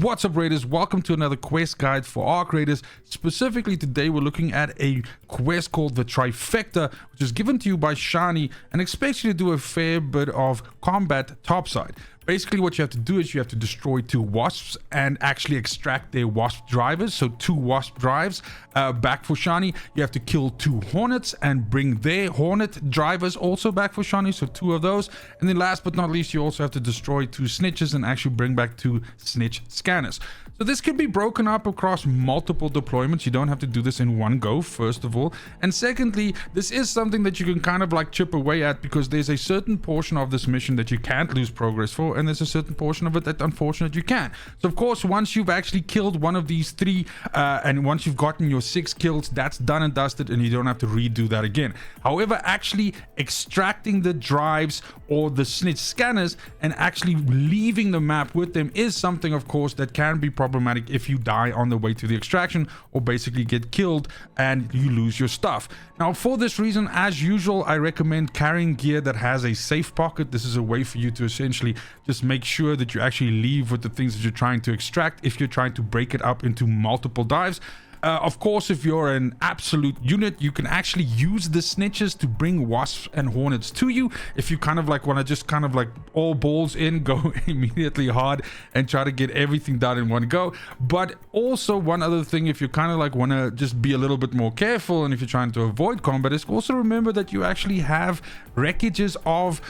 What's up, raiders? Welcome to another quest guide for Arc Raiders. Specifically today we're looking at a quest called the Trifecta, which is given to you by Shani and expects you to do a fair bit of combat topside. Basically what you have to do is you have to destroy 2 wasps and actually extract their wasp drivers. So 2 wasp drives back for Shani. You have to kill 2 hornets and bring their hornet drivers also back for Shani. So 2 of those. And then last but not least, you also have to destroy 2 snitches and actually bring back 2 snitch scanners. So this can be broken up across multiple deployments. You don't have to do this in one go, first of all. And secondly, this is something that you can kind of like chip away at, because there's a certain portion of this mission that you can't lose progress for, and there's a certain portion of it that unfortunately you can. So of course, once you've actually killed one of these 3 and once you've gotten your 6 kills, that's done and dusted and you don't have to redo that again. However, actually extracting the drives or the snitch scanners and actually leaving the map with them is something, of course, that can be problematic if you die on the way to the extraction or basically get killed and you lose your stuff. Now, for this reason, as usual, I recommend carrying gear that has a safe pocket. This is a way for you to essentially just make sure that you actually leave with the things that you're trying to extract if you're trying to break it up into multiple dives. Of course, if you're an absolute unit, you can actually use the snitches to bring wasps and hornets to you. If you kind of like want to just kind of like all balls in, go immediately hard and try to get everything done in one go. But also one other thing, if you kind of like want to just be a little bit more careful and if you're trying to avoid combat, is also remember that you actually have wreckages of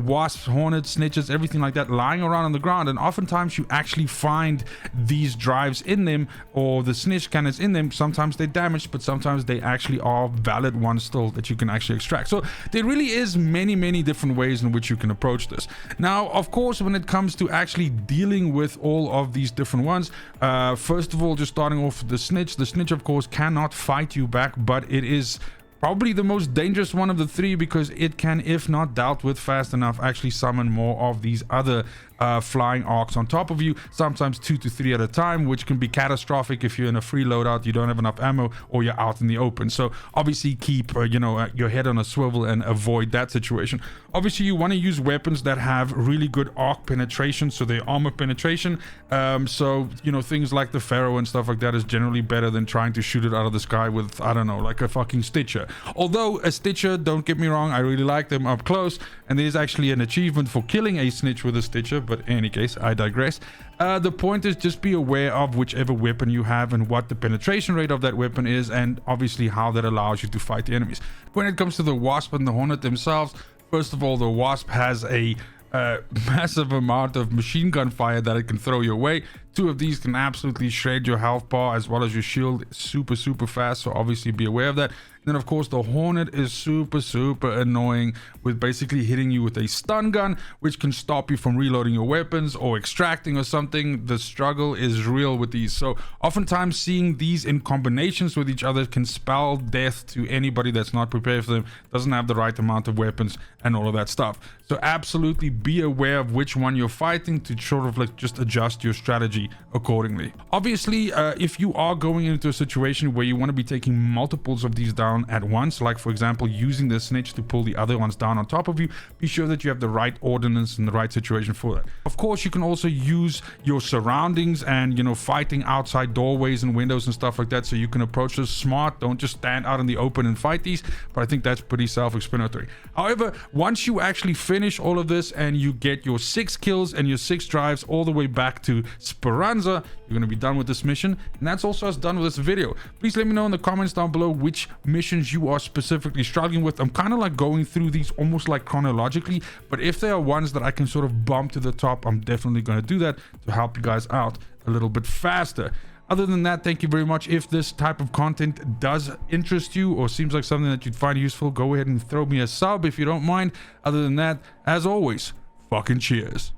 wasps, hornets, snitches, everything like that lying around on the ground. And oftentimes you actually find these drives in them or the snitch cannons in them. Sometimes they're damaged, but sometimes they actually are valid ones still that you can actually extract. So there really is many different ways in which you can approach this. Now, of course, when it comes to actually dealing with all of these different ones, first of all, just starting off with the snitch, of course, cannot fight you back, but it is probably the most dangerous one of the 3, because it can, if not dealt with fast enough, actually summon more of these other flying arcs on top of you, sometimes 2 to 3 at a time, which can be catastrophic if you're in a free loadout, you don't have enough ammo, or you're out in the open. So obviously keep your head on a swivel and avoid that situation. Obviously you want to use weapons that have really good arc penetration, so their armor penetration. So things like the Pharaoh and stuff like that is generally better than trying to shoot it out of the sky with, I don't know, like a fucking Stitcher. Although a Stitcher, don't get me wrong, I really like them up close, and there's actually an achievement for killing a snitch with a Stitcher, but in any case, I digress. The point is just be aware of whichever weapon you have and what the penetration rate of that weapon is, and obviously how that allows you to fight the enemies. When it comes to the Wasp and the Hornet themselves, first of all, the Wasp has a massive amount of machine gun fire that it can throw your way. 2 of these can absolutely shred your health bar as well as your shield super fast, so obviously be aware of that. And then of course the Hornet is super annoying, with basically hitting you with a stun gun, which can stop you from reloading your weapons or extracting or something. The struggle is real with these, so oftentimes seeing these in combinations with each other can spell death to anybody that's not prepared for them, doesn't have the right amount of weapons and all of that stuff. So absolutely be aware of which one you're fighting to sort of like just adjust your strategy accordingly. Obviously, if you are going into a situation where you want to be taking multiples of these down at once, like for example using the snitch to pull the other ones down on top of you, be sure that you have the right ordnance and the right situation for that. Of course, you can also use your surroundings and fighting outside doorways and windows and stuff like that, so you can approach this smart. Don't just stand out in the open and fight these, but I think that's pretty self-explanatory. However, once you actually finish all of this and you get your 6 kills and your 6 drives all the way back to Speranza, you're going to be done with this mission, and that's also us done with this video. Please let me know in the comments down below which missions you are specifically struggling with. I'm kind of like going through these almost like chronologically, but if there are ones that I can sort of bump to the top, I'm definitely going to do that to help you guys out a little bit faster. Other than that, thank you very much. If this type of content does interest you or seems like something that you'd find useful, go ahead and throw me a sub if you don't mind. Other than that, as always, fucking cheers.